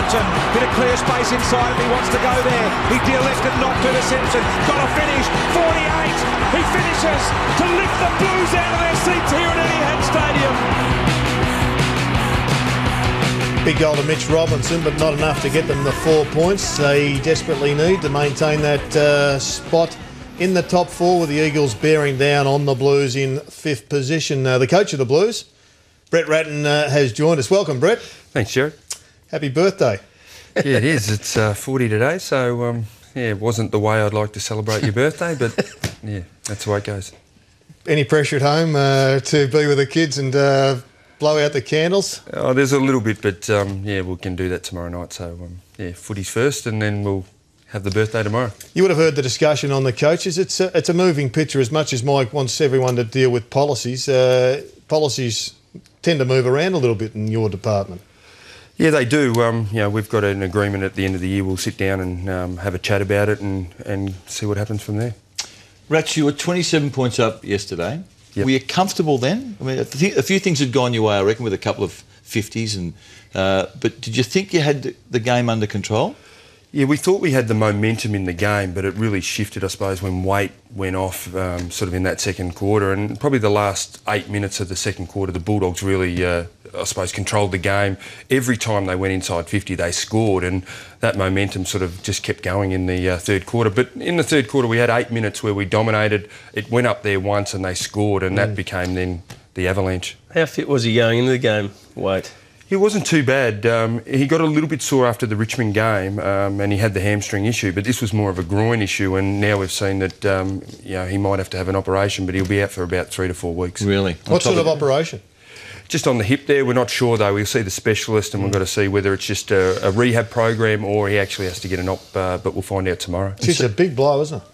Carlton. Bit of clear space inside and he wants to go there. He de-elected not to Simpson. Got to finish. 48. He finishes to lift the Blues out of their seats here at Etihad Stadium. Big goal to Mitch Robinson, but not enough to get them the 4 points they desperately need to maintain that spot in the top four, with the Eagles bearing down on the Blues in fifth position. The coach of the Blues, Brett Ratten, has joined us. Welcome, Brett. Thanks, Jared. Happy birthday. Yeah, it is. It's 40 today, so yeah, it wasn't the way I'd like to celebrate your birthday, but yeah, that's the way it goes. Any pressure at home to be with the kids and blow out the candles? Oh, there's a little bit, but yeah, we can do that tomorrow night. So yeah, footy's first, and then we'll have the birthday tomorrow. You would have heard the discussion on the coaches. It's a moving picture. As much as Mike wants everyone to deal with policies, policies tend to move around a little bit in your department. Yeah, they do. You know, we've got an agreement at the end of the year. We'll sit down and have a chat about it and see what happens from there. Rats, you were 27 points up yesterday. Yep. Were you comfortable then? I mean, a few things had gone your way, I reckon, with a couple of 50s. But did you think you had the game under control? Yeah, we thought we had the momentum in the game, but it really shifted, I suppose, when Waite went off sort of in that second quarter. And probably the last 8 minutes of the second quarter, the Bulldogs really, I suppose, controlled the game. Every time they went inside 50, they scored, and that momentum sort of just kept going in the third quarter. But in the third quarter, we had 8 minutes where we dominated. It went up there once and they scored, and that became then the avalanche. How fit was he going into the game, Waite? It wasn't too bad. He got a little bit sore after the Richmond game, and he had the hamstring issue, but this was more of a groin issue, and now we've seen that you know, he might have to have an operation, but he'll be out for about 3 to 4 weeks. Really? What sort of operation? Just on the hip there. We're not sure though. We'll see the specialist, and we've got to see whether it's just a rehab program or he actually has to get an op, but we'll find out tomorrow. It's a big blow, isn't it?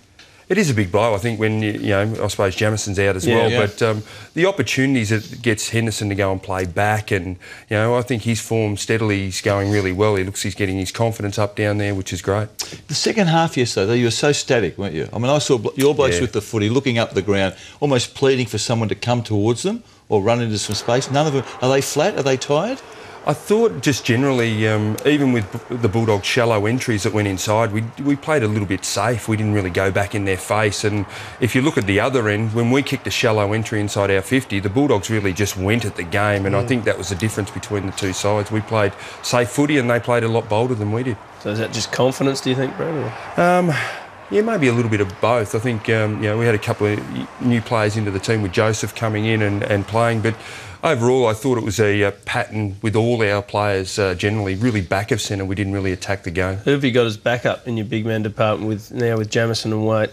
It is a big blow, I think, when, you know, I suppose Jamison's out as well. Yeah. But the opportunities it gets Henderson to go and play back, and, you know, I think his form steadily is going really well. He's getting his confidence up down there, which is great. The second half yesterday, though, you were so static, weren't you? I mean, I saw your blokes with the footy looking up the ground, almost pleading for someone to come towards them or run into some space. None of them. Are they flat? Are they tired? I thought just generally, even with the Bulldogs' shallow entries that went inside, we played a little bit safe. We didn't really go back in their face. And if you look at the other end, when we kicked a shallow entry inside our 50, the Bulldogs really just went at the game. And I think that was the difference between the two sides. We played safe footy and they played a lot bolder than we did. So is that just confidence, do you think, Brett? Yeah, maybe a little bit of both. I think, you know, we had a couple of new players into the team with Joseph coming in and playing, but overall I thought it was a pattern with all our players generally, really back of centre. We didn't really attack the game. Who have you got as backup in your big man department with Jamison and Waite?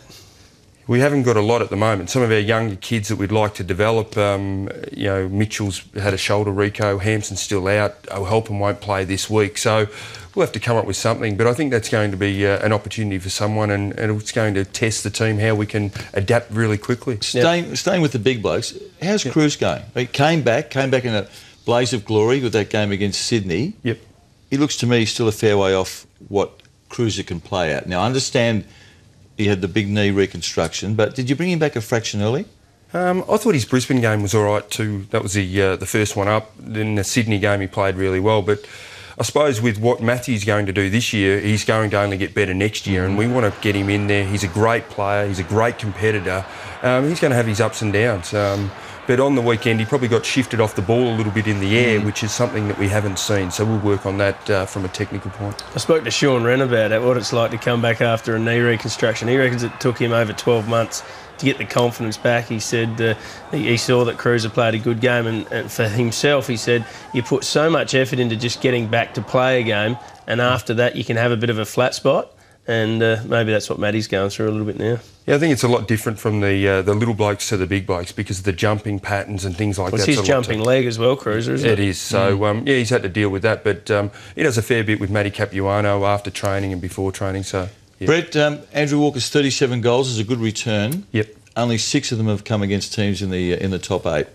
We haven't got a lot at the moment. Some of our younger kids that we'd like to develop, you know, Mitchell's had a shoulder reco, Hampson's still out, O'Helpin won't play this week, so we'll have to come up with something. But I think that's going to be an opportunity for someone, and it's going to test the team how we can adapt really quickly. Staying with the big blokes, how's Cruz going? He came back in a blaze of glory with that game against Sydney. Yep. He looks to me still a fair way off what Cruiser can play at. Now, I understand he had the big knee reconstruction, but did you bring him back a fraction early? I thought his Brisbane game was all right too. That was the first one up. Then the Sydney game he played really well, but I suppose with what Matthew's going to do this year, he's going to only get better next year, and we want to get him in there. He's a great player. He's a great competitor. He's going to have his ups and downs. But on the weekend, he probably got shifted off the ball a little bit in the air, which is something that we haven't seen. So we'll work on that from a technical point. I spoke to Sean Wren about it, what it's like to come back after a knee reconstruction. He reckons it took him over 12 months to get the confidence back. He said he saw that Cruiser played a good game, and for himself, he said, you put so much effort into just getting back to play a game, and after that you can have a bit of a flat spot. And maybe that's what Matty's going through a little bit now. Yeah, I think it's a lot different from the little blokes to the big blokes because of the jumping patterns and things like that. It's his jumping leg as well, Cruiser, isn't it? It is. So, yeah, he's had to deal with that. But he does a fair bit with Matty Capuano after training and before training. So, yeah. Brett, Andrew Walker's 37 goals is a good return. Yep. Only 6 of them have come against teams in the top 8.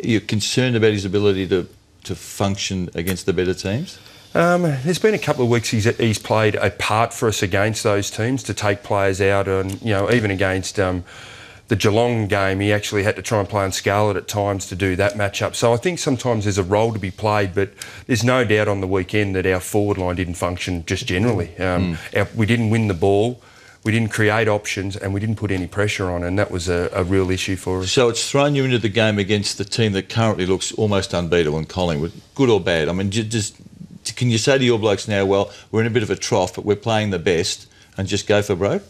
You're concerned about his ability to function against the better teams? There's been a couple of weeks he's played a part for us against those teams to take players out, and you know, even against the Geelong game, he actually had to try and play on Scarlett at times to do that matchup. So I think sometimes there's a role to be played, but there's no doubt on the weekend that our forward line didn't function just generally. We didn't win the ball, we didn't create options, and we didn't put any pressure on, and that was a real issue for us. So it's thrown you into the game against the team that currently looks almost unbeatable in Collingwood, good or bad? I mean, just can you say to your blokes now, well, we're in a bit of a trough, but we're playing the best, and just go for broke?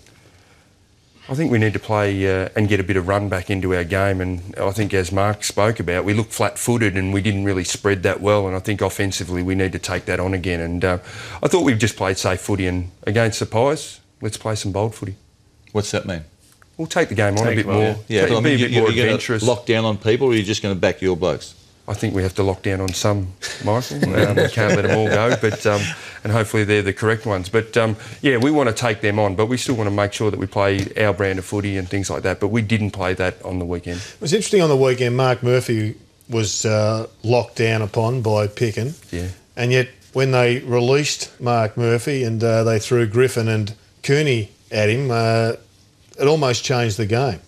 I think we need to play and get a bit of run back into our game, and I think as Mark spoke about, we looked flat-footed and we didn't really spread that well, and I think offensively we need to take that on again. And I thought we've just played safe footy, and against the Pies, let's play some bold footy. What's that mean? We'll take the game on a bit more. Yeah, be a bit more adventurous. Lock down on people, or are you just going to back your blokes? I think we have to lock down on some, Michael. We can't let them all go, but and hopefully they're the correct ones. But yeah, we want to take them on, but we still want to make sure that we play our brand of footy and things like that. But we didn't play that on the weekend. It was interesting on the weekend. Mark Murphy was locked down upon by Pickin. Yeah. And yet when they released Mark Murphy and they threw Griffin and Cooney at him, it almost changed the game.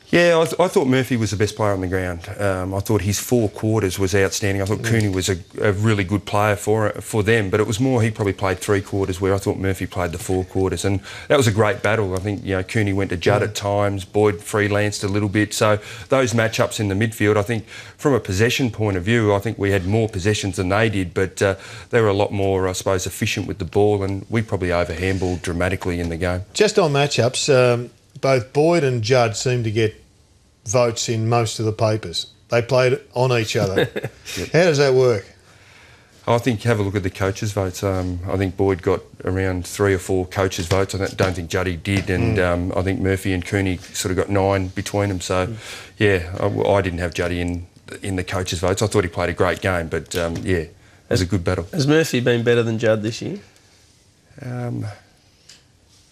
Yeah, I thought Murphy was the best player on the ground. I thought his 4 quarters was outstanding. I thought Cooney was a really good player for them, but it was more he probably played 3 quarters where I thought Murphy played the 4 quarters, and that was a great battle. I think Cooney went to Judd at times, Boyd freelanced a little bit. So those matchups in the midfield, I think from a possession point of view, I think we had more possessions than they did, but they were a lot more, I suppose, efficient with the ball, and we probably over-handballed dramatically in the game. Just on matchups, both Boyd and Judd seemed to get votes in most of the papers. They played on each other. How does that work? I think have a look at the coaches' votes. I think Boyd got around 3 or 4 coaches' votes. I don't think Juddy did, and I think Murphy and Cooney sort of got 9 between them. So, yeah, I didn't have Juddy in the coaches' votes. I thought he played a great game, but yeah, it was a good battle. Has Murphy been better than Judd this year?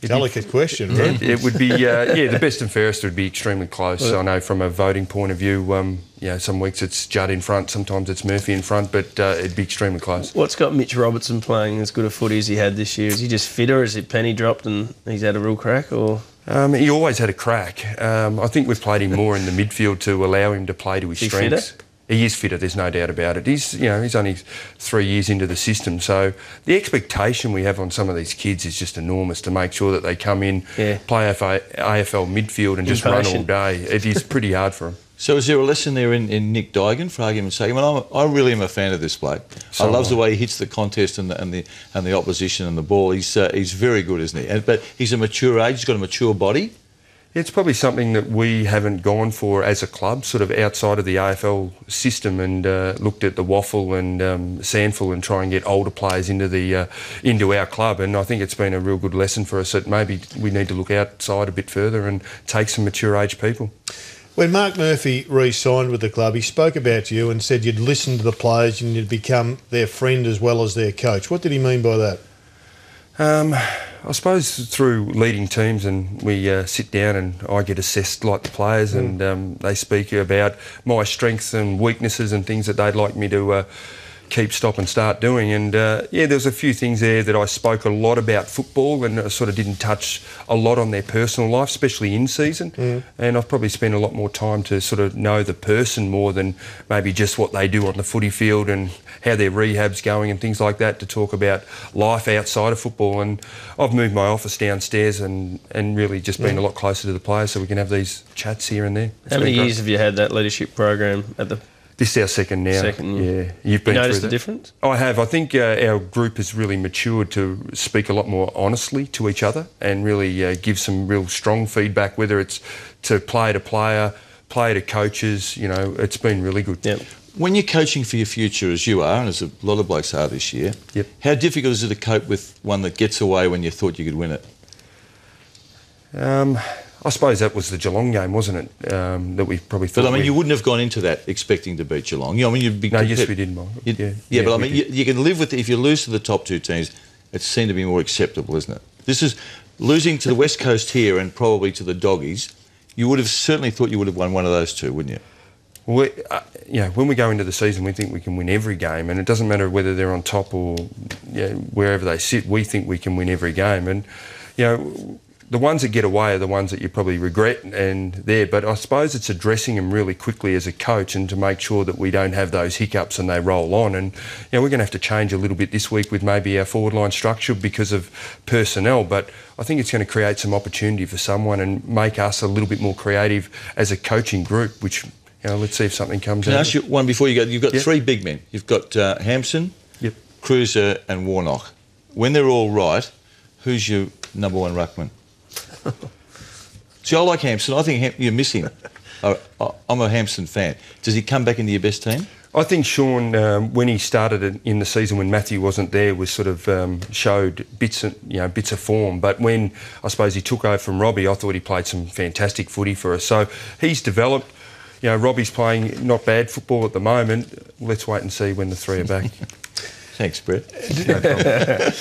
Delicate question, right? It would be, the best and fairest would be extremely close. I know from a voting point of view, some weeks it's Judd in front, sometimes it's Murphy in front, but it'd be extremely close. What's got Mitch Robertson playing as good a footy as he had this year? Is he just fitter? Is it penny dropped and he's had a real crack? Or he always had a crack. I think we've played him more in the midfield to allow him to play to his strengths. Fitter? He is fitter, there's no doubt about it. He's only 3 years into the system, so the expectation we have on some of these kids is just enormous to make sure that they come in, play AFL midfield and just run all day. It is pretty hard for them. So is there a lesson there in Nick Duigan, for argument's sake? I mean, I really am a fan of this bloke. I love the way he hits the contest and the opposition and the ball. He's very good, isn't he? But he's a mature age. He's got a mature body. It's probably something that we haven't gone for as a club, sort of outside of the AFL system, and looked at the waffle and Sandful and try and get older players into our club. And I think it's been a real good lesson for us that maybe we need to look outside a bit further and take some mature age people. When Mark Murphy re-signed with the club, he spoke about you and said you'd listen to the players and you'd become their friend as well as their coach. What did he mean by that? I suppose through leading teams, and we sit down and I get assessed like the players, and they speak about my strengths and weaknesses and things that they'd like me to keep, stop and start doing. And there's a few things there that I spoke a lot about football, and I sort of didn't touch a lot on their personal life, especially in season. And I've probably spent a lot more time to sort of know the person more than maybe just what they do on the footy field and how their rehab's going and things like that, to talk about life outside of football. And I've moved my office downstairs and really just been a lot closer to the players so we can have these chats here and there. How many years have you had that leadership program at the... This is our second now. Yeah. You've been noticed through the difference? I have. I think our group has really matured to speak a lot more honestly to each other and really give some real strong feedback, whether it's to player, player to coaches. It's been really good. Yep. When you're coaching for your future, as you are, and as a lot of blokes are this year, how difficult is it to cope with one that gets away when you thought you could win it? I suppose that was the Geelong game, wasn't it? That we probably thought. But I mean, you wouldn't have gone into that expecting to beat Geelong. You'd be. No, yes, we did, Michael. Yeah, but I mean, you can live with it. If you lose to the top 2 teams, it seemed to be more acceptable, isn't it? This is losing to the West Coast here and probably to the Doggies. You would have certainly thought you would have won one of those 2, wouldn't you? Well, when we go into the season, we think we can win every game, and it doesn't matter whether they're on top or wherever they sit. We think we can win every game, and the ones that get away are the ones that you probably regret and there. But I suppose it's addressing them really quickly as a coach and to make sure that we don't have those hiccups and they roll on. And we're going to have to change a little bit this week with maybe our forward line structure because of personnel. But I think it's going to create some opportunity for someone and make us a little bit more creative as a coaching group, which, let's see if something comes out. Can I ask you one before you go? You've got three big men. You've got Hampson, Cruiser and Warnock. When they're all right, who's your number one ruckman? See, I like Hampson. I think you miss him. I'm a Hampson fan. Does he come back into your best team? I think Sean, when he started in the season when Matthew wasn't there, was sort of showed bits of form. But when I suppose he took over from Robbie, I thought he played some fantastic footy for us. So he's developed. Robbie's playing not bad football at the moment. Let's wait and see when the three are back. Thanks, Brett. No problem.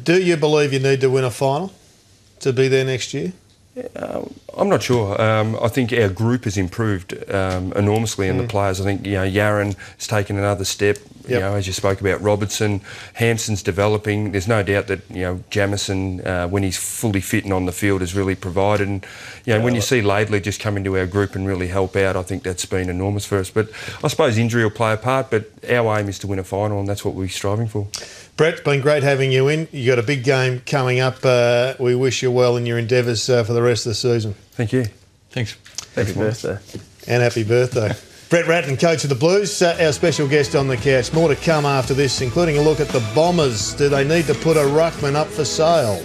Do you believe you need to win a final to be there next year? I'm not sure. I think our group has improved enormously in the players. I think Yaron has taken another step. As you spoke about, Robertson, Hampson's developing. There's no doubt that Jamison, when he's fully fit and on the field, has really provided. And when you see Laidley just come into our group and really help out, I think that's been enormous for us. But I suppose injury will play a part. But our aim is to win a final, and that's what we're striving for. Brett, it's been great having you in. You got a big game coming up. We wish you well in your endeavours for the rest of the season. Thank you. Thanks. Happy birthday. And happy birthday. Brett Ratten, coach of the Blues, our special guest on the couch. More to come after this, including a look at the Bombers. Do they need to put a ruckman up for sale?